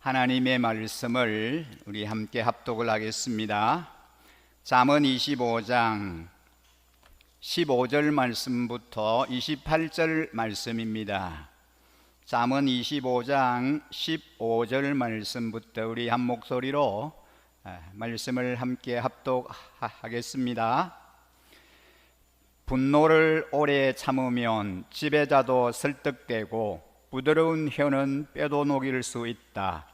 하나님의 말씀을 우리 함께 합독을 하겠습니다. 잠언 25장 15절 말씀부터 28절 말씀입니다. 잠언 25장 15절 말씀부터 우리 한 목소리로 말씀을 함께 합독하겠습니다. 분노를 오래 참으면 지배자도 설득되고 부드러운 혀는 뼈도 녹일 수 있다.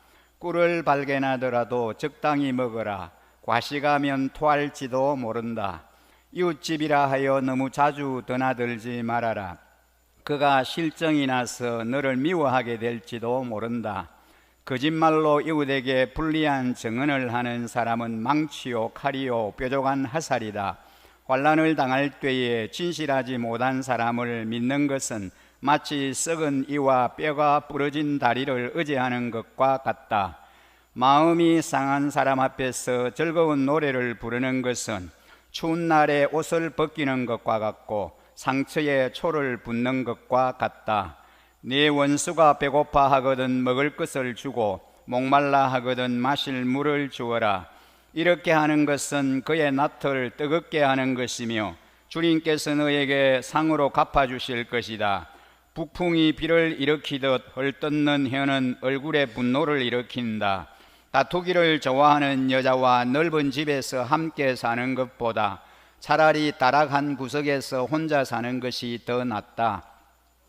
꿀을 발견하더라도 적당히 먹어라. 과식하면 토할지도 모른다. 이웃집이라 하여 너무 자주 드나들지 말아라. 그가 실정이 나서 너를 미워하게 될지도 모른다. 거짓말로 이웃에게 불리한 증언을 하는 사람은 망치요 칼이요 뾰족한 화살이다. 환난을 당할 때에 진실하지 못한 사람을 믿는 것은 마치 썩은 이와 뼈가 부러진 다리를 의지하는 것과 같다. 마음이 상한 사람 앞에서 즐거운 노래를 부르는 것은 추운 날에 옷을 벗기는 것과 같고 상처에 초를 붓는 것과 같다. 네 원수가 배고파 하거든 먹을 것을 주고 목말라 하거든 마실 물을 주어라. 이렇게 하는 것은 그의 낯을 뜨겁게 하는 것이며 주님께서 너에게 상으로 갚아주실 것이다. 북풍이 비를 일으키듯 헐뜯는 혀는 얼굴에 분노를 일으킨다. 다투기를 좋아하는 여자와 넓은 집에서 함께 사는 것보다 차라리 다락한 구석에서 혼자 사는 것이 더 낫다.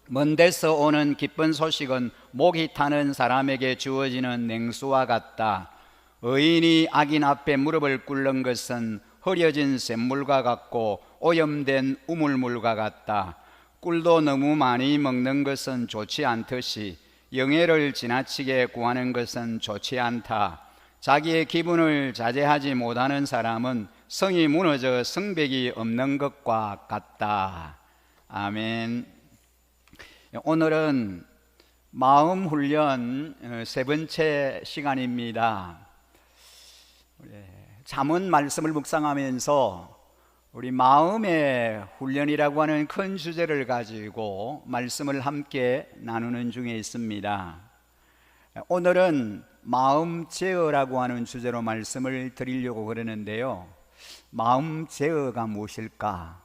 먼 데서 오는 기쁜 소식은 목이 타는 사람에게 주어지는 냉수와 같다. 의인이 악인 앞에 무릎을 꿇는 것은 흐려진 샘물과 같고 오염된 우물물과 같다. 꿀도 너무 많이 먹는 것은 좋지 않듯이 영예를 지나치게 구하는 것은 좋지 않다. 자기의 기분을 자제하지 못하는 사람은 성이 무너져 성벽이 없는 것과 같다. 아멘. 오늘은 마음 훈련 세 번째 시간입니다. 잠언 말씀을 묵상하면서 우리 마음의 훈련이라고 하는 큰 주제를 가지고 말씀을 함께 나누는 중에 있습니다. 오늘은 마음 제어라고 하는 주제로 말씀을 드리려고 그러는데요. 마음 제어가 무엇일까?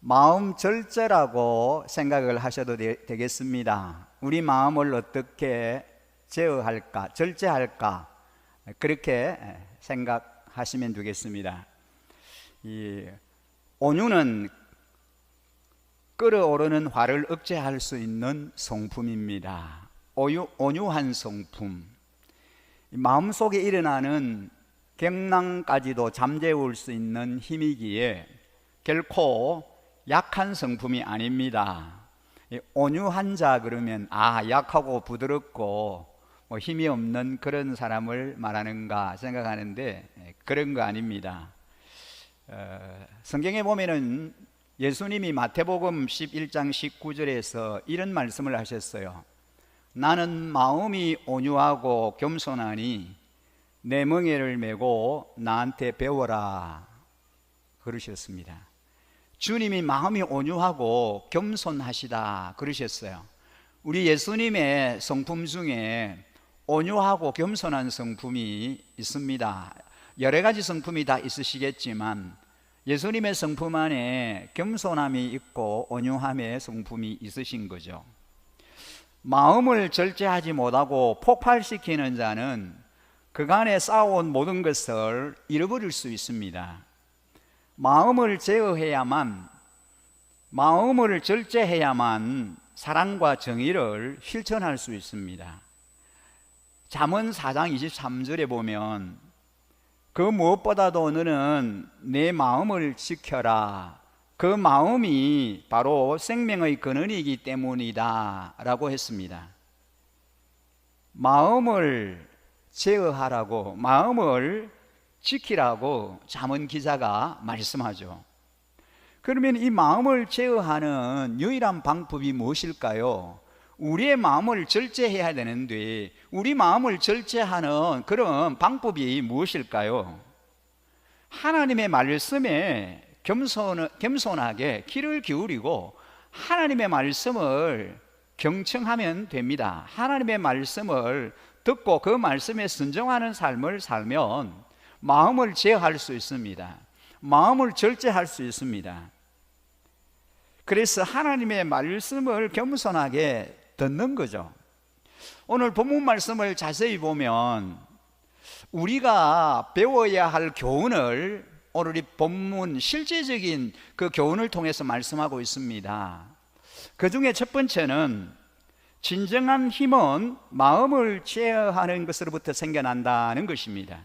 마음 절제라고 생각을 하셔도 되겠습니다. 우리 마음을 어떻게 제어할까, 절제할까, 그렇게 생각하시면 되겠습니다. 이 온유는 끓어오르는 화를 억제할 수 있는 성품입니다. 온유한 성품. 마음속에 일어나는 경랑까지도 잠재울 수 있는 힘이기에 결코 약한 성품이 아닙니다. 온유한 자 그러면 약하고 부드럽고 힘이 없는 그런 사람을 말하는가 생각하는데 그런 거 아닙니다. 성경에 보면은 예수님이 마태복음 11장 19절에서 이런 말씀을 하셨어요. 나는 마음이 온유하고 겸손하니 내 멍에를 메고 나한테 배워라 그러셨습니다. 주님이 마음이 온유하고 겸손하시다 그러셨어요. 우리 예수님의 성품 중에 온유하고 겸손한 성품이 있습니다. 여러 가지 성품이 다 있으시겠지만 예수님의 성품 안에 겸손함이 있고 온유함의 성품이 있으신 거죠. 마음을 절제하지 못하고 폭발시키는 자는 그간에 쌓아온 모든 것을 잃어버릴 수 있습니다. 마음을 제어해야만, 마음을 절제해야만 사랑과 정의를 실천할 수 있습니다. 잠언 4장 23절에 보면 그 무엇보다도 너는 내 마음을 지켜라. 그 마음이 바로 생명의 근원이기 때문이다 라고 했습니다. 마음을 제어하라고, 마음을 지키라고 잠언 기자가 말씀하죠. 그러면 이 마음을 제어하는 유일한 방법이 무엇일까요? 우리의 마음을 절제해야 되는데 우리 마음을 절제하는 그런 방법이 무엇일까요? 하나님의 말씀에 겸손하게 귀를 기울이고 하나님의 말씀을 경청하면 됩니다. 하나님의 말씀을 듣고 그 말씀에 순종하는 삶을 살면 마음을 제어할 수 있습니다. 마음을 절제할 수 있습니다. 그래서 하나님의 말씀을 겸손하게 듣는 거죠. 오늘 본문 말씀을 자세히 보면 우리가 배워야 할 교훈을 오늘 이 본문 실제적인 그 교훈을 통해서 말씀하고 있습니다. 그 중에 첫 번째는 진정한 힘은 마음을 제어하는 것으로부터 생겨난다는 것입니다.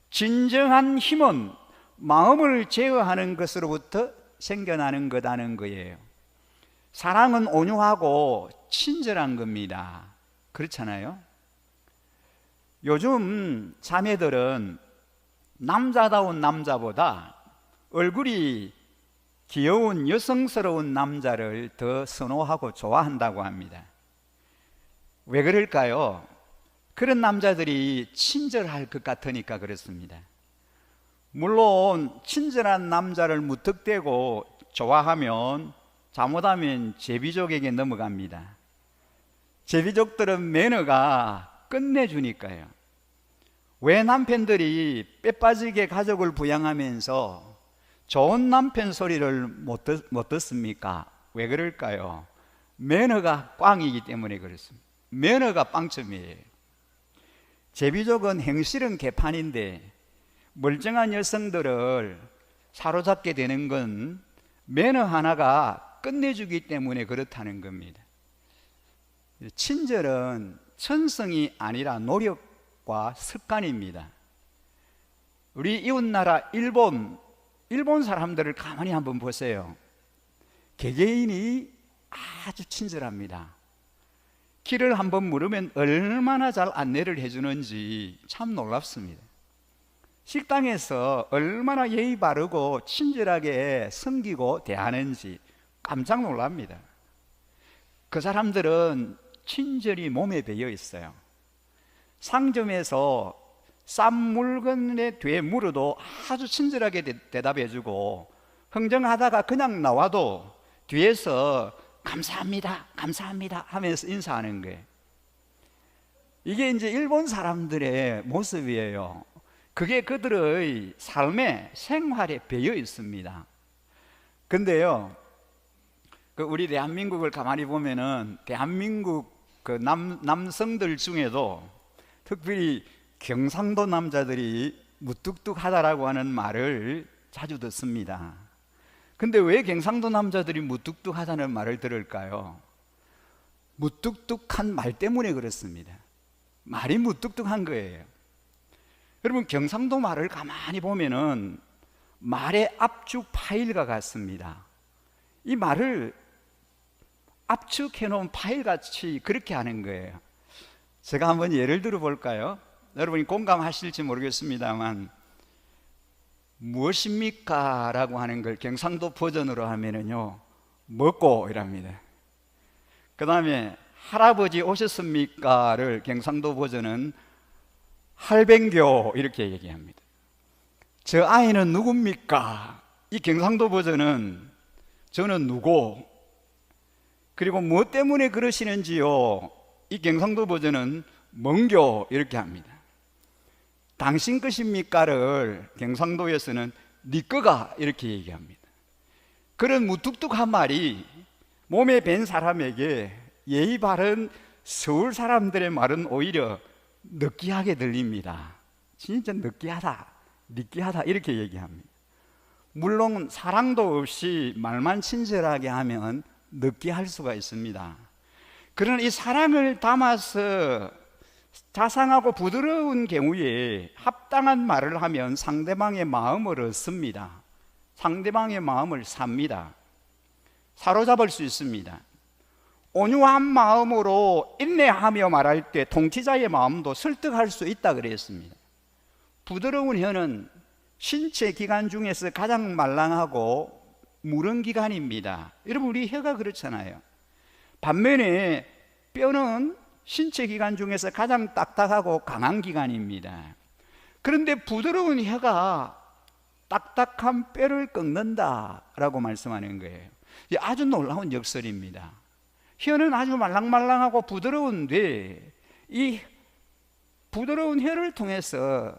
진정한 힘은 마음을 제어하는 것으로부터 생겨나는 거다는 거예요. 사랑은 온유하고 친절한 겁니다. 그렇잖아요? 요즘 자매들은 남자다운 남자보다 얼굴이 귀여운 여성스러운 남자를 더 선호하고 좋아한다고 합니다. 왜 그럴까요? 그런 남자들이 친절할 것 같으니까 그렇습니다. 물론 친절한 남자를 무턱대고 좋아하면 잘못하면 제비족에게 넘어갑니다. 제비족들은 매너가 끝내주니까요. 왜 남편들이 빼빠지게 가족을 부양하면서 좋은 남편 소리를 못 듣습니까? 왜 그럴까요? 매너가 꽝이기 때문에 그렇습니다. 매너가 빵점이에요. 제비족은 행실은 개판인데 멀쩡한 여성들을 사로잡게 되는 건 매너 하나가 끝내주기 때문에 그렇다는 겁니다. 친절은 천성이 아니라 노력과 습관입니다. 우리 이웃나라 일본 사람들을 가만히 한번 보세요. 개개인이 아주 친절합니다. 길을 한번 물으면 얼마나 잘 안내를 해주는지 참 놀랍습니다. 식당에서 얼마나 예의 바르고 친절하게 섬기고 대하는지 깜짝 놀랍니다. 그 사람들은 친절이 몸에 배어 있어요. 상점에서 싼 물건에 뒤에 물어도 아주 친절하게 대답해주고, 흥정하다가 그냥 나와도 뒤에서 감사합니다, 감사합니다 하면서 인사하는 거예요. 이게 이제 일본 사람들의 모습이에요. 그게 그들의 삶의 생활에 배어 있습니다. 근데요, 우리 대한민국을 가만히 보면은 대한민국 그 남성들 중에도 특별히 경상도 남자들이 무뚝뚝하다라고 하는 말을 자주 듣습니다. 근데 왜 경상도 남자들이 무뚝뚝하다는 말을 들을까요? 무뚝뚝한 말 때문에 그렇습니다. 말이 무뚝뚝한 거예요. 여러분, 경상도 말을 가만히 보면은 말의 압축 파일과 같습니다. 이 말을 압축해 놓은 파일 같이 그렇게 하는 거예요. 제가 한번 예를 들어 볼까요? 여러분이 공감하실지 모르겠습니다만, 무엇입니까? 라고 하는 걸 경상도 버전으로 하면은요, 먹고 이랍니다. 그 다음에 할아버지 오셨습니까?를 경상도 버전은 할뱅교 이렇게 얘기합니다. 저 아이는 누굽니까? 이 경상도 버전은 저는 누구? 그리고 무엇 때문에 그러시는지요? 이 경상도 버전은 뭔교 이렇게 합니다. 당신 것입니까를 경상도에서는 니 거가 이렇게 얘기합니다. 그런 무뚝뚝한 말이 몸에 밴 사람에게 예의 바른 서울 사람들의 말은 오히려 느끼하게 들립니다. 진짜 느끼하다, 느끼하다 이렇게 얘기합니다. 물론 사랑도 없이 말만 친절하게 하면 느끼할 수가 있습니다. 그러나 이 사랑을 담아서 자상하고 부드러운 경우에 합당한 말을 하면 상대방의 마음을 얻습니다. 상대방의 마음을 삽니다. 사로잡을 수 있습니다. 온유한 마음으로 인내하며 말할 때 통치자의 마음도 설득할 수 있다 그랬습니다. 부드러운 혀는 신체 기관 중에서 가장 말랑하고 무른 기관입니다. 여러분, 우리 혀가 그렇잖아요. 반면에 뼈는 신체 기관 중에서 가장 딱딱하고 강한 기관입니다. 그런데 부드러운 혀가 딱딱한 뼈를 꺾는다라고 말씀하는 거예요. 아주 놀라운 역설입니다. 혀는 아주 말랑말랑하고 부드러운데 이 부드러운 혀를 통해서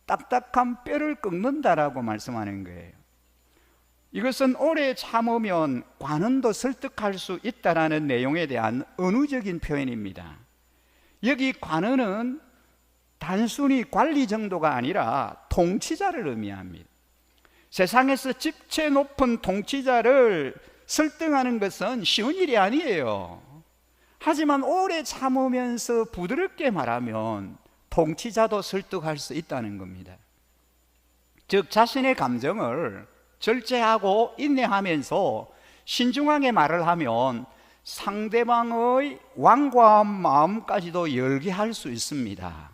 딱딱한 뼈를 꺾는다라고 말씀하는 거예요. 이것은 오래 참으면 관원도 설득할 수 있다라는 내용에 대한 은유적인 표현입니다. 여기 관원은 단순히 관리 정도가 아니라 통치자를 의미합니다. 세상에서 집체 높은 통치자를 설득하는 것은 쉬운 일이 아니에요. 하지만 오래 참으면서 부드럽게 말하면 통치자도 설득할 수 있다는 겁니다. 즉 자신의 감정을 절제하고 인내하면서 신중하게 말을 하면 상대방의 완고한 마음까지도 열게 할 수 있습니다.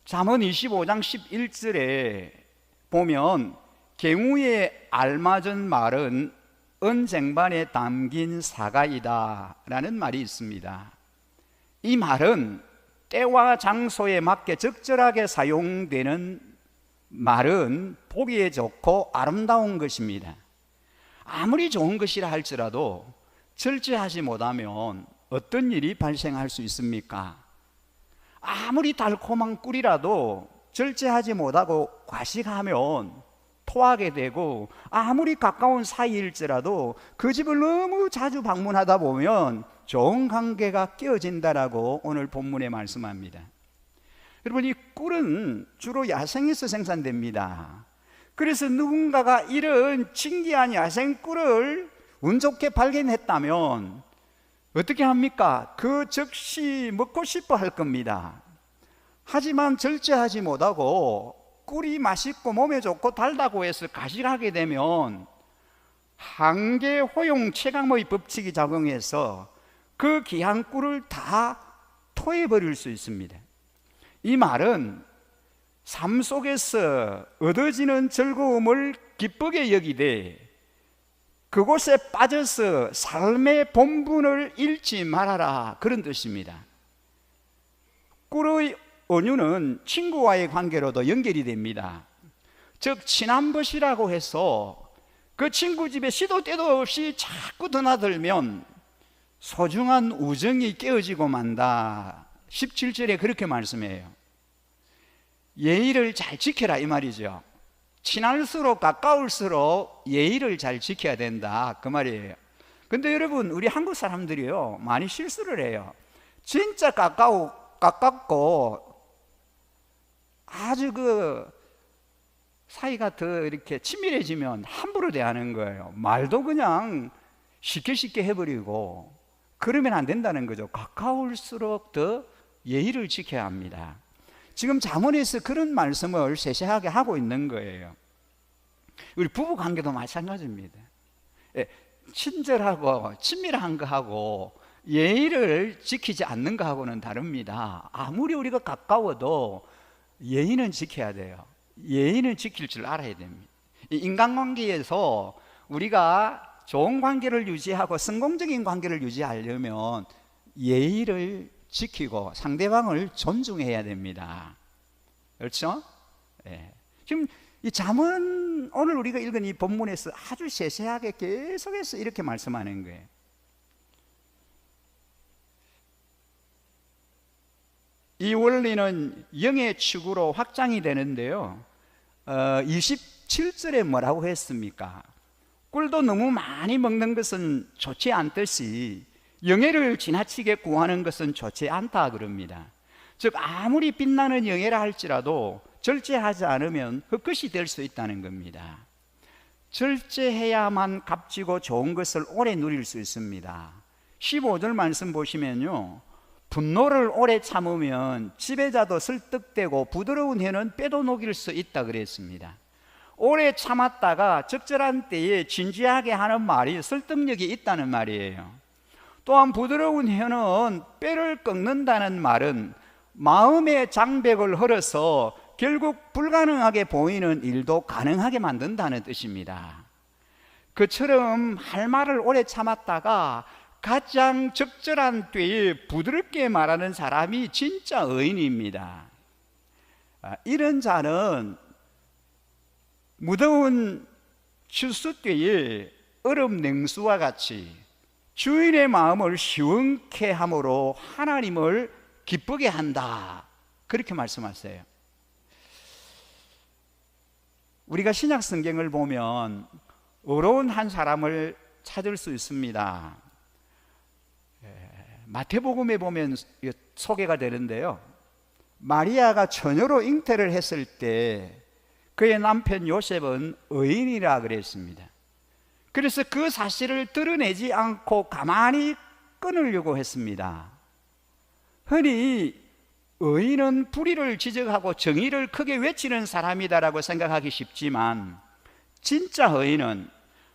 잠언 25장 11절에 보면 갱우에 알맞은 말은 은쟁반에 담긴 사과이다 라는 말이 있습니다. 이 말은 때와 장소에 맞게 적절하게 사용되는 말은 보기에 좋고 아름다운 것입니다. 아무리 좋은 것이라 할지라도 절제하지 못하면 어떤 일이 발생할 수 있습니까? 아무리 달콤한 꿀이라도 절제하지 못하고 과식하면 토하게 되고, 아무리 가까운 사이일지라도 그 집을 너무 자주 방문하다 보면 좋은 관계가 깨어진다라고 오늘 본문에 말씀합니다. 여러분, 이 꿀은 주로 야생에서 생산됩니다. 그래서 누군가가 이런 신기한 야생 꿀을 운 좋게 발견했다면 어떻게 합니까? 그 즉시 먹고 싶어 할 겁니다. 하지만 절제하지 못하고 꿀이 맛있고 몸에 좋고 달다고 해서 가식하게 되면 한계 허용 체감의 법칙이 작용해서 그 귀한 꿀을 다 토해버릴 수 있습니다. 이 말은 삶 속에서 얻어지는 즐거움을 기쁘게 여기되 그곳에 빠져서 삶의 본분을 잃지 말아라, 그런 뜻입니다. 꿀의 은유는 친구와의 관계로도 연결이 됩니다. 즉 친한벗이라고 해서 그 친구 집에 시도 때도 없이 자꾸 드나들면 소중한 우정이 깨어지고 만다. 17절에 그렇게 말씀해요. 예의를 잘 지켜라, 이 말이죠. 친할수록 가까울수록 예의를 잘 지켜야 된다, 그 말이에요. 근데 여러분, 우리 한국 사람들이요 많이 실수를 해요. 진짜 가깝고 아주 그 사이가 더 이렇게 친밀해지면 함부로 대하는 거예요. 말도 그냥 쉽게 해버리고, 그러면 안 된다는 거죠. 가까울수록 더 예의를 지켜야 합니다. 지금 잠언에서 그런 말씀을 세세하게 하고 있는 거예요. 우리 부부 관계도 마찬가지입니다. 친절하고 친밀한 거하고 예의를 지키지 않는 거하고는 다릅니다. 아무리 우리가 가까워도 예의는 지켜야 돼요. 예의는 지킬 줄 알아야 됩니다. 인간관계에서 우리가 좋은 관계를 유지하고 성공적인 관계를 유지하려면 예의를 지키고 상대방을 존중해야 됩니다. 그렇죠? 네. 지금 이 잠언, 오늘 우리가 읽은 이 본문에서 아주 세세하게 계속해서 이렇게 말씀하는 거예요. 이 원리는 영의 축으로 확장이 되는데요, 27절에 뭐라고 했습니까? 꿀도 너무 많이 먹는 것은 좋지 않듯이 영예를 지나치게 구하는 것은 좋지 않다 그럽니다. 즉 아무리 빛나는 영예라 할지라도 절제하지 않으면 헛것이 될 수 있다는 겁니다. 절제해야만 값지고 좋은 것을 오래 누릴 수 있습니다. 15절 말씀 보시면요, 분노를 오래 참으면 지배자도 설득되고 부드러운 혀는 뼈도 녹일 수 있다 그랬습니다. 오래 참았다가 적절한 때에 진지하게 하는 말이 설득력이 있다는 말이에요. 또한 부드러운 혀는 뼈를 꺾는다는 말은 마음의 장벽을 헐어서 결국 불가능하게 보이는 일도 가능하게 만든다는 뜻입니다. 그처럼 할 말을 오래 참았다가 가장 적절한 때에 부드럽게 말하는 사람이 진짜 의인입니다. 이런 자는 무더운 추수 때에 얼음 냉수와 같이 주인의 마음을 시원케 함으로 하나님을 기쁘게 한다, 그렇게 말씀하세요. 우리가 신약 성경을 보면 어려운 한 사람을 찾을 수 있습니다. 마태복음에 보면 소개가 되는데요, 마리아가 처녀로 잉태를 했을 때 그의 남편 요셉은 의인이라 그랬습니다. 그래서 그 사실을 드러내지 않고 가만히 끊으려고 했습니다. 흔히 의인은 불의를 지적하고 정의를 크게 외치는 사람이다라고 생각하기 쉽지만, 진짜 의인은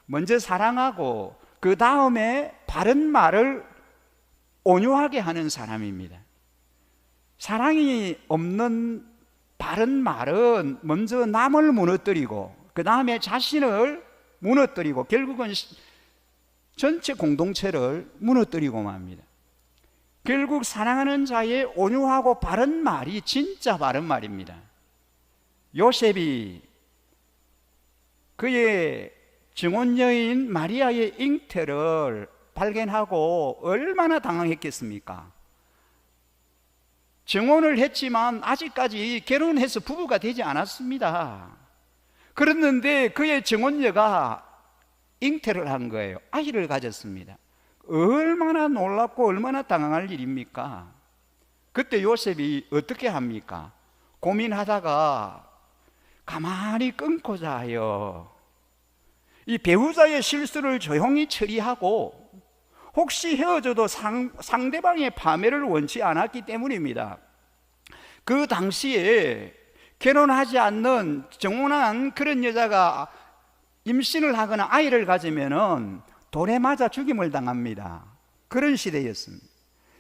먼저 사랑하고 그 다음에 바른 말을 온유하게 하는 사람입니다. 사랑이 없는 바른 말은 먼저 남을 무너뜨리고 그 다음에 자신을 무너뜨리고 결국은 전체 공동체를 무너뜨리고 맙니다. 결국 사랑하는 자의 온유하고 바른 말이 진짜 바른 말입니다. 요셉이 그의 증언녀인 마리아의 잉태를 발견하고 얼마나 당황했겠습니까? 증언을 했지만 아직까지 결혼해서 부부가 되지 않았습니다. 그랬는데 그의 증언녀가 잉태를 한 거예요. 아이를 가졌습니다. 얼마나 놀랍고 얼마나 당황할 일입니까? 그때 요셉이 어떻게 합니까? 고민하다가 가만히 끊고자 하여 이 배우자의 실수를 조용히 처리하고, 혹시 헤어져도 상대방의 파멸을 원치 않았기 때문입니다. 그 당시에 결혼하지 않는 정혼한 그런 여자가 임신을 하거나 아이를 가지면은 돌에 맞아 죽임을 당합니다. 그런 시대였습니다.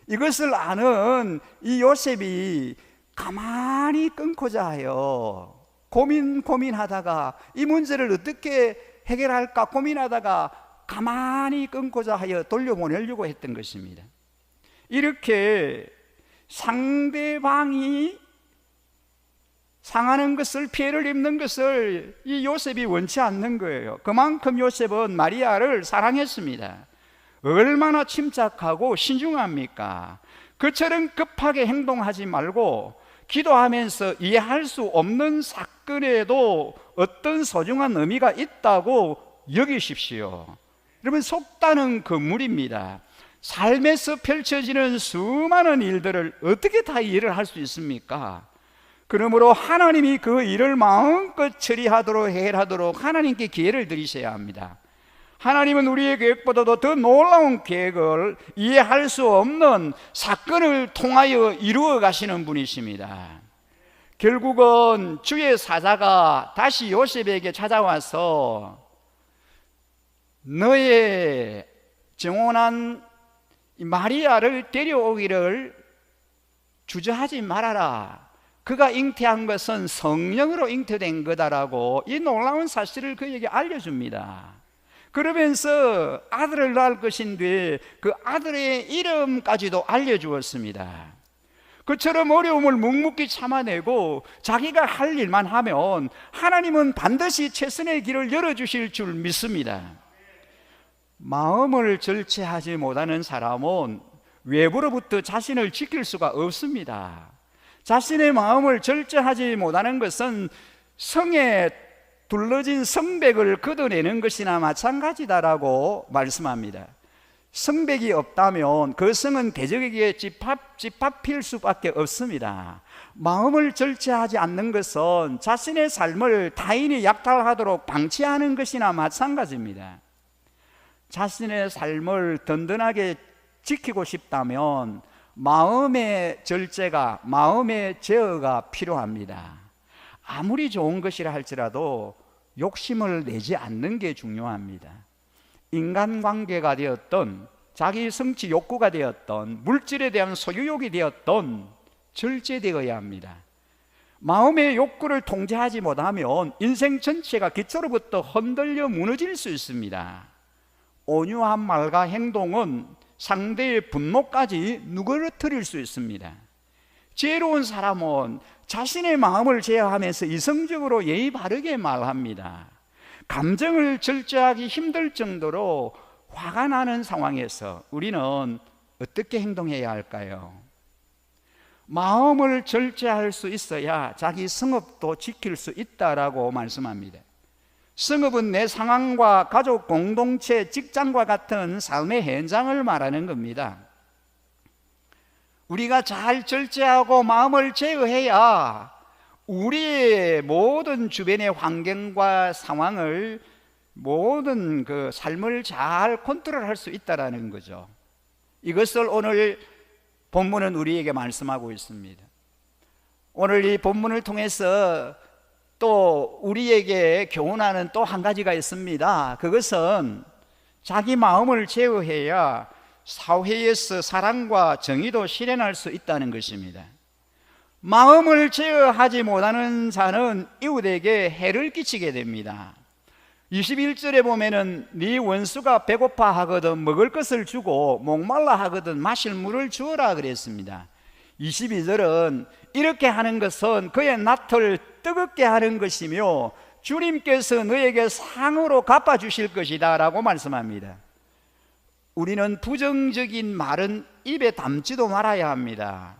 이것을 아는 이 요셉이 가만히 끊고자 하여 고민하다가 이 문제를 어떻게 해결할까 고민하다가 가만히 끊고자 하여 돌려보내려고 했던 것입니다. 이렇게 상대방이 상하는 것을, 피해를 입는 것을 이 요셉이 원치 않는 거예요. 그만큼 요셉은 마리아를 사랑했습니다. 얼마나 침착하고 신중합니까? 그처럼 급하게 행동하지 말고 기도하면서 이해할 수 없는 사건에도 어떤 소중한 의미가 있다고 여기십시오. 여러분, 속단은 건물입니다. 삶에서 펼쳐지는 수많은 일들을 어떻게 다 이해를 할 수 있습니까? 그러므로 하나님이 그 일을 마음껏 처리하도록 해결하도록 하나님께 기회를 드리셔야 합니다. 하나님은 우리의 계획보다도 더 놀라운 계획을 이해할 수 없는 사건을 통하여 이루어 가시는 분이십니다. 결국은 주의 사자가 다시 요셉에게 찾아와서 너의 정혼한 마리아를 데려오기를 주저하지 말아라. 그가 잉태한 것은 성령으로 잉태된 거다라고 이 놀라운 사실을 그에게 알려줍니다. 그러면서 아들을 낳을 것인데 그 아들의 이름까지도 알려주었습니다. 그처럼 어려움을 묵묵히 참아내고 자기가 할 일만 하면 하나님은 반드시 최선의 길을 열어주실 줄 믿습니다. 마음을 절제하지 못하는 사람은 외부로부터 자신을 지킬 수가 없습니다. 자신의 마음을 절제하지 못하는 것은 성에 둘러진 성벽을 걷어내는 것이나 마찬가지다라고 말씀합니다. 성벽이 없다면 그 성은 대적에게 짓밟힐 수밖에 없습니다. 마음을 절제하지 않는 것은 자신의 삶을 타인이 약탈하도록 방치하는 것이나 마찬가지입니다. 자신의 삶을 든든하게 지키고 싶다면 마음의 절제가, 마음의 제어가 필요합니다. 아무리 좋은 것이라 할지라도 욕심을 내지 않는 게 중요합니다. 인간관계가 되었던, 자기 성취 욕구가 되었던, 물질에 대한 소유욕이 되었던 절제되어야 합니다. 마음의 욕구를 통제하지 못하면 인생 전체가 기초로부터 흔들려 무너질 수 있습니다. 온유한 말과 행동은 상대의 분노까지 누그러뜨릴 수 있습니다. 지혜로운 사람은 자신의 마음을 제어하면서 이성적으로 예의 바르게 말합니다. 감정을 절제하기 힘들 정도로 화가 나는 상황에서 우리는 어떻게 행동해야 할까요? 마음을 절제할 수 있어야 자기 성읍도 지킬 수 있다라고 말씀합니다. 성읍은 내 상황과 가족, 공동체, 직장과 같은 삶의 현장을 말하는 겁니다. 우리가 잘 절제하고 마음을 제어해야 우리의 모든 주변의 환경과 상황을, 모든 그 삶을 잘 컨트롤할 수 있다는 거죠. 이것을 오늘 본문은 우리에게 말씀하고 있습니다. 오늘 이 본문을 통해서 또 우리에게 교훈하는 또 한 가지가 있습니다. 그것은 자기 마음을 제어해야 사회에서 사랑과 정의도 실현할 수 있다는 것입니다. 마음을 제어하지 못하는 자는 이웃에게 해를 끼치게 됩니다. 21절에 보면은 네 원수가 배고파 하거든 먹을 것을 주고 목말라 하거든 마실 물을 주어라 그랬습니다. 22절은 이렇게 하는 것은 그의 낯을 뜨겁게 하는 것이며 주님께서 너에게 상으로 갚아주실 것이다 라고 말씀합니다. 우리는 부정적인 말은 입에 담지도 말아야 합니다.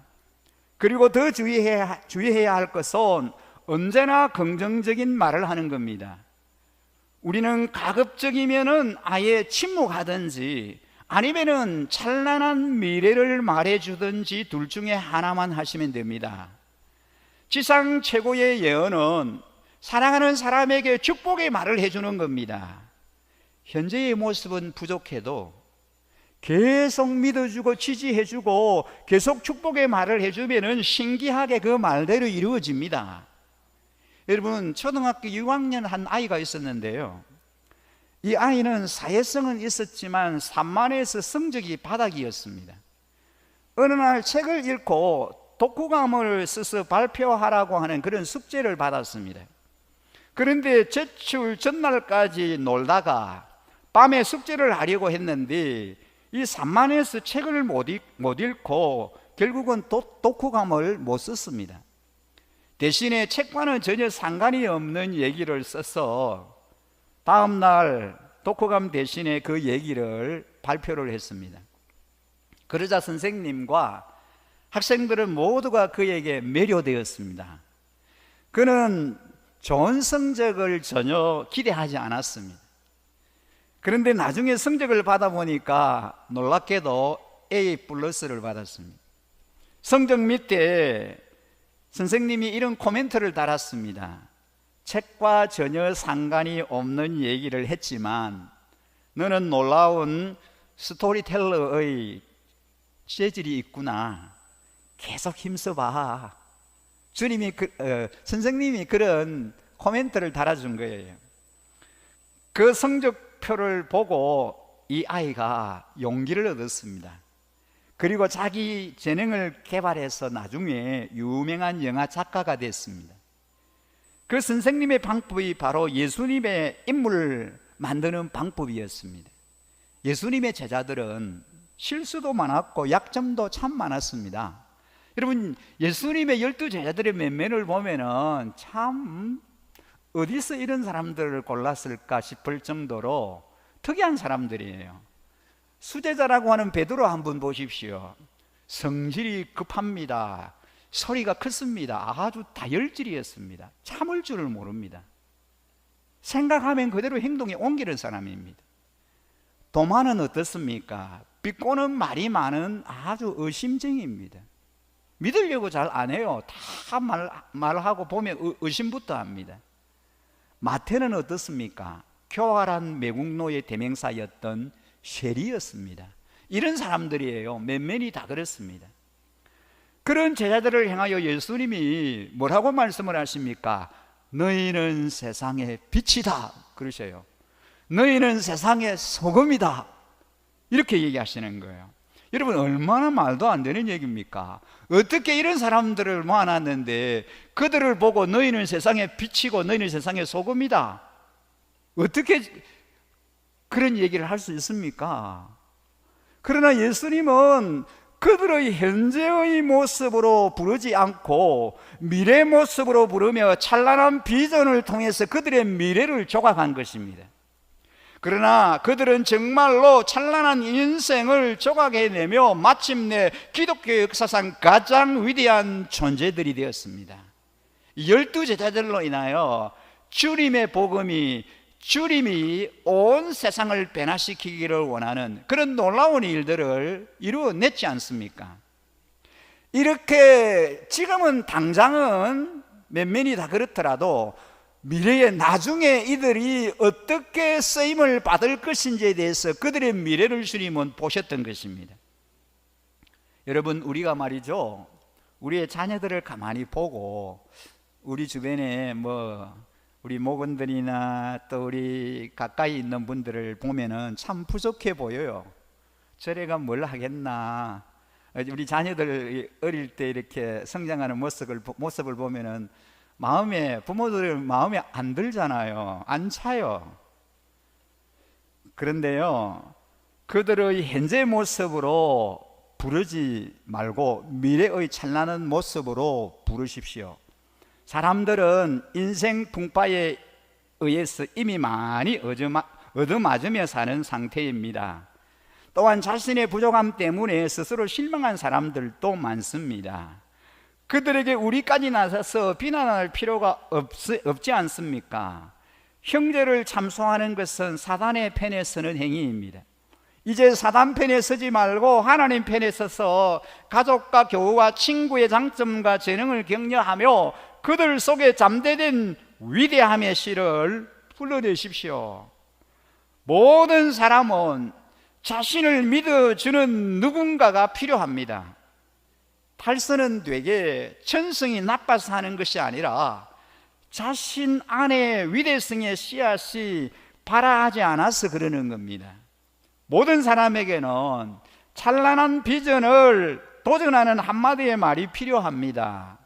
그리고 더 주의해야 할 것은 언제나 긍정적인 말을 하는 겁니다. 우리는 가급적이면은 아예 침묵하든지 아니면은 찬란한 미래를 말해주든지 둘 중에 하나만 하시면 됩니다. 지상 최고의 예언은 사랑하는 사람에게 축복의 말을 해주는 겁니다. 현재의 모습은 부족해도 계속 믿어주고 지지해주고 계속 축복의 말을 해주면은 신기하게 그 말대로 이루어집니다. 여러분, 초등학교 6학년 한 아이가 있었는데요, 이 아이는 사회성은 있었지만 산만해서 성적이 바닥이었습니다. 어느 날 책을 읽고 독후감을 써서 발표하라고 하는 그런 숙제를 받았습니다. 그런데 제출 전날까지 놀다가 밤에 숙제를 하려고 했는데 이 산만해서 책을 못 읽고 결국은 독후감을 못 썼습니다. 대신에 책과는 전혀 상관이 없는 얘기를 써서 다음 날 독후감 대신에 그 얘기를 발표를 했습니다. 그러자 선생님과 학생들은 모두가 그에게 매료되었습니다. 그는 좋은 성적을 전혀 기대하지 않았습니다. 그런데 나중에 성적을 받아보니까 놀랍게도 A+를 받았습니다. 성적 밑에 선생님이 이런 코멘트를 달았습니다. 책과 전혀 상관이 없는 얘기를 했지만 너는 놀라운 스토리텔러의 재질이 있구나. 계속 힘써봐. 선생님이 그런 코멘트를 달아준 거예요. 그 성적표를 보고 이 아이가 용기를 얻었습니다. 그리고 자기 재능을 개발해서 나중에 유명한 영화 작가가 됐습니다. 그 선생님의 방법이 바로 예수님의 인물을 만드는 방법이었습니다. 예수님의 제자들은 실수도 많았고 약점도 참 많았습니다. 여러분, 예수님의 12제자들의 면면을 보면은 참 어디서 이런 사람들을 골랐을까 싶을 정도로 특이한 사람들이에요. 수제자라고 하는 베드로 한번 보십시오. 성질이 급합니다. 소리가 컸습니다. 아주 다혈질이었습니다. 참을 줄을 모릅니다. 생각하면 그대로 행동에 옮기는 사람입니다. 도마는 어떻습니까? 비꼬는 말이 많은 아주 의심쟁이입니다. 믿으려고 잘 안 해요. 다 말하고 보면 의심부터 합니다. 마태는 어떻습니까? 교활한 매국노의 대명사였던 쉐리였습니다. 이런 사람들이에요. 면면이 다 그렇습니다. 그런 제자들을 향하여 예수님이 뭐라고 말씀을 하십니까? 너희는 세상의 빛이다 그러셔요. 너희는 세상의 소금이다 이렇게 얘기하시는 거예요. 여러분, 얼마나 말도 안 되는 얘기입니까? 어떻게 이런 사람들을 모아놨는데 그들을 보고 너희는 세상의 빛이고 너희는 세상의 소금이다, 어떻게 그런 얘기를 할 수 있습니까? 그러나 예수님은 그들의 현재의 모습으로 부르지 않고 미래 모습으로 부르며 찬란한 비전을 통해서 그들의 미래를 조각한 것입니다. 그러나 그들은 정말로 찬란한 인생을 조각해내며 마침내 기독교 역사상 가장 위대한 존재들이 되었습니다. 12제자들로 인하여 주님의 복음이, 주님이 온 세상을 변화시키기를 원하는 그런 놀라운 일들을 이루어냈지 않습니까? 이렇게 지금은 당장은 면면이 다 그렇더라도 미래에 나중에 이들이 어떻게 쓰임을 받을 것인지에 대해서 그들의 미래를 주님은 보셨던 것입니다. 여러분, 우리가 말이죠, 우리의 자녀들을 가만히 보고 우리 주변에 우리 목원들이나 또 우리 가까이 있는 분들을 보면은 참 부족해 보여요. 저래가 뭘 하겠나. 우리 자녀들 어릴 때 이렇게 성장하는 모습을 보면은 부모들 마음에 안 들잖아요. 안 차요. 그런데요, 그들의 현재 모습으로 부르지 말고 미래의 찬란한 모습으로 부르십시오. 사람들은 인생 풍파에 의해서 이미 많이 얻어맞으며 사는 상태입니다. 또한 자신의 부족함 때문에 스스로 실망한 사람들도 많습니다. 그들에게 우리까지 나서서 비난할 필요가 없지 않습니까? 형제를 참소하는 것은 사단의 편에 서는 행위입니다. 이제 사단 편에 서지 말고 하나님 편에 서서 가족과 교우와 친구의 장점과 재능을 격려하며 그들 속에 잠재된 위대함의 씨를 불러내십시오. 모든 사람은 자신을 믿어주는 누군가가 필요합니다. 탈선은 되게 천성이 나빠서 하는 것이 아니라 자신 안에 위대성의 씨앗이 발아하지 않아서 그러는 겁니다. 모든 사람에게는 찬란한 비전을 도전하는 한마디의 말이 필요합니다.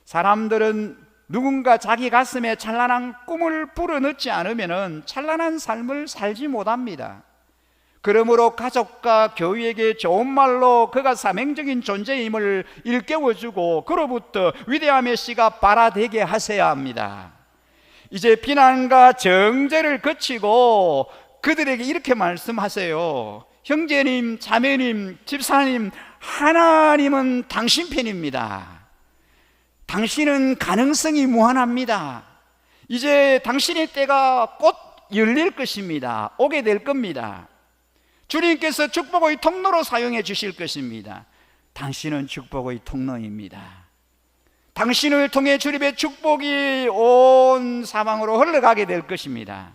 사람들은 누군가 자기 가슴에 찬란한 꿈을 불어넣지 않으면 찬란한 삶을 살지 못합니다. 그러므로 가족과 교회에게 좋은 말로 그가 사명적인 존재임을 일깨워주고 그로부터 위대함의 씨가 발아되게 하셔야 합니다. 이제 비난과 정죄를 거치고 그들에게 이렇게 말씀하세요. 형제님, 자매님, 집사님, 하나님은 당신 편입니다. 당신은 가능성이 무한합니다. 이제 당신의 때가 곧 열릴 것입니다. 오게 될 겁니다. 주님께서 축복의 통로로 사용해 주실 것입니다. 당신은 축복의 통로입니다. 당신을 통해 주님의 축복이 온 사방으로 흘러가게 될 것입니다.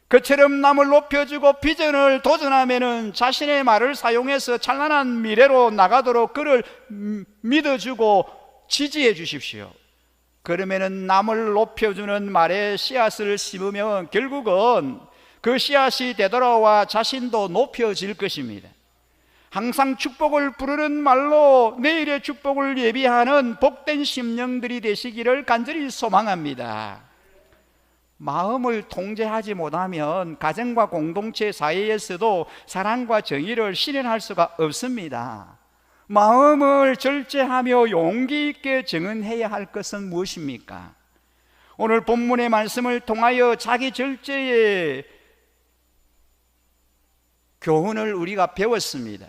그처럼 남을 높여주고 비전을 도전하면은 자신의 말을 사용해서 찬란한 미래로 나가도록 그를 믿어주고 지지해 주십시오. 그러면은 남을 높여주는 말에 씨앗을 심으면 결국은 그 씨앗이 되돌아와 자신도 높여질 것입니다. 항상 축복을 부르는 말로 내일의 축복을 예비하는 복된 심령들이 되시기를 간절히 소망합니다. 마음을 통제하지 못하면 가정과 공동체 사이에서도 사랑과 정의를 실현할 수가 없습니다. 마음을 절제하며 용기 있게 정언해야 할 것은 무엇입니까? 오늘 본문의 말씀을 통하여 자기 절제의 교훈을 우리가 배웠습니다.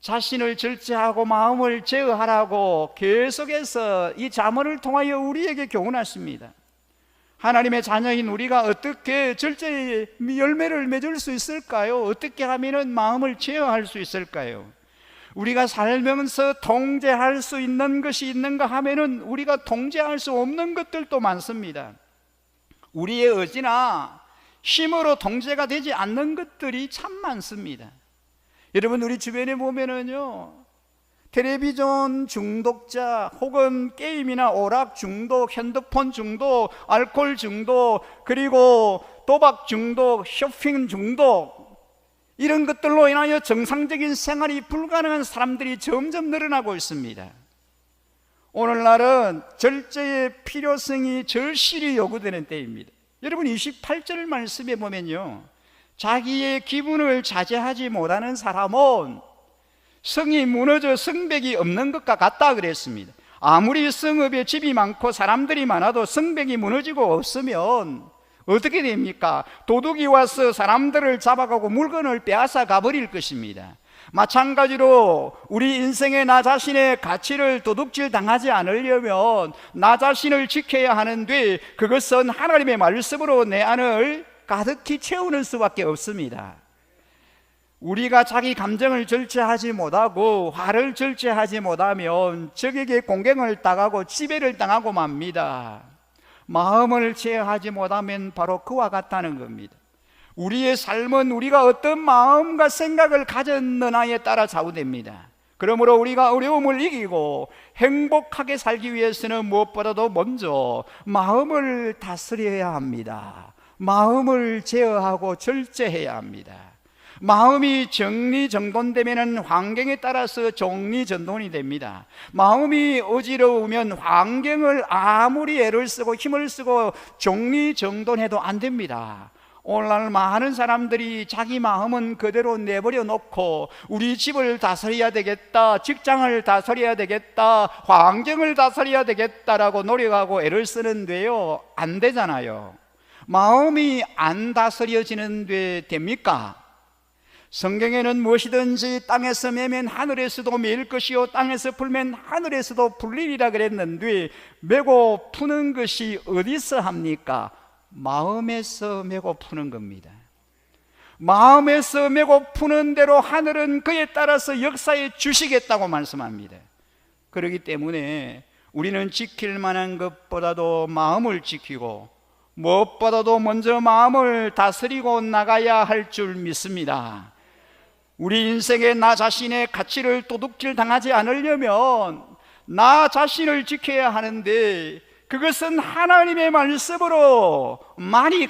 자신을 절제하고 마음을 제어하라고 계속해서 이 잠언을 통하여 우리에게 교훈하십니다. 하나님의 자녀인 우리가 어떻게 절제의 열매를 맺을 수 있을까요? 어떻게 하면 마음을 제어할 수 있을까요? 우리가 살면서 통제할 수 있는 것이 있는가 하면은 우리가 통제할 수 없는 것들도 많습니다. 우리의 의지나 힘으로 통제가 되지 않는 것들이 참 많습니다. 여러분, 우리 주변에 보면은요, 텔레비전 중독자 혹은 게임이나 오락 중독, 핸드폰 중독, 알코올 중독, 그리고 도박 중독, 쇼핑 중독, 이런 것들로 인하여 정상적인 생활이 불가능한 사람들이 점점 늘어나고 있습니다. 오늘날은 절제의 필요성이 절실히 요구되는 때입니다. 여러분, 28절 말씀에 보면요, 자기의 기분을 자제하지 못하는 사람은 성이 무너져 성벽이 없는 것과 같다 그랬습니다. 아무리 성읍에 집이 많고 사람들이 많아도 성벽이 무너지고 없으면 어떻게 됩니까? 도둑이 와서 사람들을 잡아가고 물건을 빼앗아 가버릴 것입니다. 마찬가지로 우리 인생의 나 자신의 가치를 도둑질 당하지 않으려면 나 자신을 지켜야 하는데, 그것은 하나님의 말씀으로 내 안을 가득히 채우는 수밖에 없습니다. 우리가 자기 감정을 절제하지 못하고 화를 절제하지 못하면 적에게 공격을 당하고 지배를 당하고 맙니다. 마음을 제어하지 못하면 바로 그와 같다는 겁니다. 우리의 삶은 우리가 어떤 마음과 생각을 가졌느냐에 따라 좌우됩니다. 그러므로 우리가 어려움을 이기고 행복하게 살기 위해서는 무엇보다도 먼저 마음을 다스려야 합니다. 마음을 제어하고 절제해야 합니다. 마음이 정리정돈되면 환경에 따라서 정리전돈이 됩니다. 마음이 어지러우면 환경을 아무리 애를 쓰고 힘을 쓰고 정리정돈해도 안 됩니다. 오늘날 많은 사람들이 자기 마음은 그대로 내버려 놓고 우리 집을 다스려야 되겠다, 직장을 다스려야 되겠다, 환경을 다스려야 되겠다라고 노력하고 애를 쓰는데요, 안 되잖아요. 마음이 안 다스려지는데 됩니까? 성경에는 무엇이든지 땅에서 매면 하늘에서도 매일 것이요 땅에서 풀면 하늘에서도 풀리리라 그랬는데, 매고 푸는 것이 어디서 합니까? 마음에서 메고 푸는 겁니다. 마음에서 메고 푸는 대로 하늘은 그에 따라서 역사해 주시겠다고 말씀합니다. 그렇기 때문에 우리는 지킬 만한 것보다도 마음을 지키고 무엇보다도 먼저 마음을 다스리고 나가야 할 줄 믿습니다. 우리 인생에 나 자신의 가치를 도둑질 당하지 않으려면 나 자신을 지켜야 하는데, 그것은 하나님의 말씀으로 많이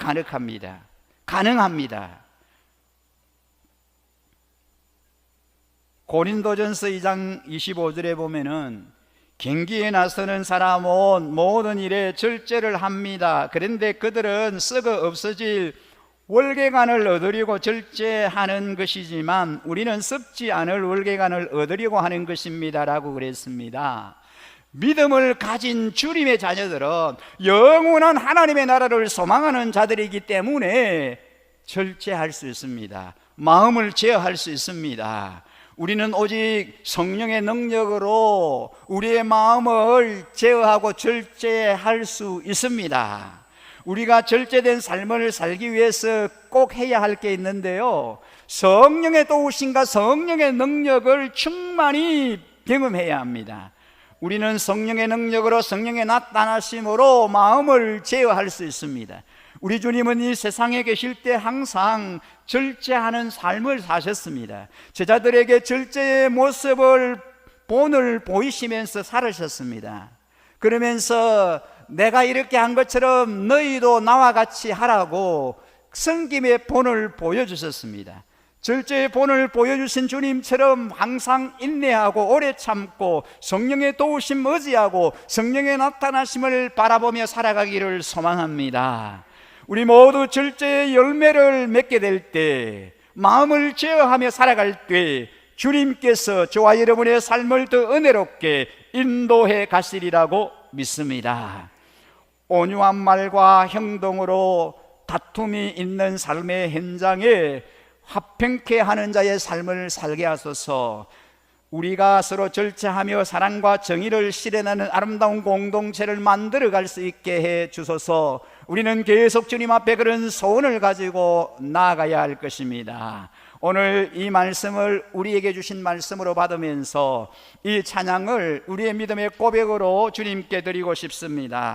가능합니다. 고린도전서 2장 25절에 보면은 경기에 나서는 사람은 모든 일에 절제를 합니다. 그런데 그들은 썩어 없어질 월계관을 얻으려고 절제하는 것이지만 우리는 썩지 않을 월계관을 얻으려고 하는 것입니다 라고 그랬습니다. 믿음을 가진 주님의 자녀들은 영원한 하나님의 나라를 소망하는 자들이기 때문에 절제할 수 있습니다. 마음을 제어할 수 있습니다. 우리는 오직 성령의 능력으로 우리의 마음을 제어하고 절제할 수 있습니다. 우리가 절제된 삶을 살기 위해서 꼭 해야 할 게 있는데요, 성령의 도우심과 성령의 능력을 충만히 경험해야 합니다. 우리는 성령의 능력으로, 성령의 나타나심으로 마음을 제어할 수 있습니다. 우리 주님은 이 세상에 계실 때 항상 절제하는 삶을 사셨습니다. 제자들에게 절제의 모습을 본을 보이시면서 살으셨습니다. 그러면서 내가 이렇게 한 것처럼 너희도 나와 같이 하라고 섬김의 본을 보여주셨습니다. 절제의 본을 보여주신 주님처럼 항상 인내하고 오래 참고 성령의 도우심 의지하고 성령의 나타나심을 바라보며 살아가기를 소망합니다. 우리 모두 절제의 열매를 맺게 될 때, 마음을 제어하며 살아갈 때 주님께서 저와 여러분의 삶을 더 은혜롭게 인도해 가시리라고 믿습니다. 온유한 말과 행동으로 다툼이 있는 삶의 현장에 화평케 하는 자의 삶을 살게 하소서. 우리가 서로 절제하며 사랑과 정의를 실현하는 아름다운 공동체를 만들어갈 수 있게 해 주소서. 우리는 계속 주님 앞에 그런 소원을 가지고 나아가야 할 것입니다. 오늘 이 말씀을 우리에게 주신 말씀으로 받으면서 이 찬양을 우리의 믿음의 고백으로 주님께 드리고 싶습니다.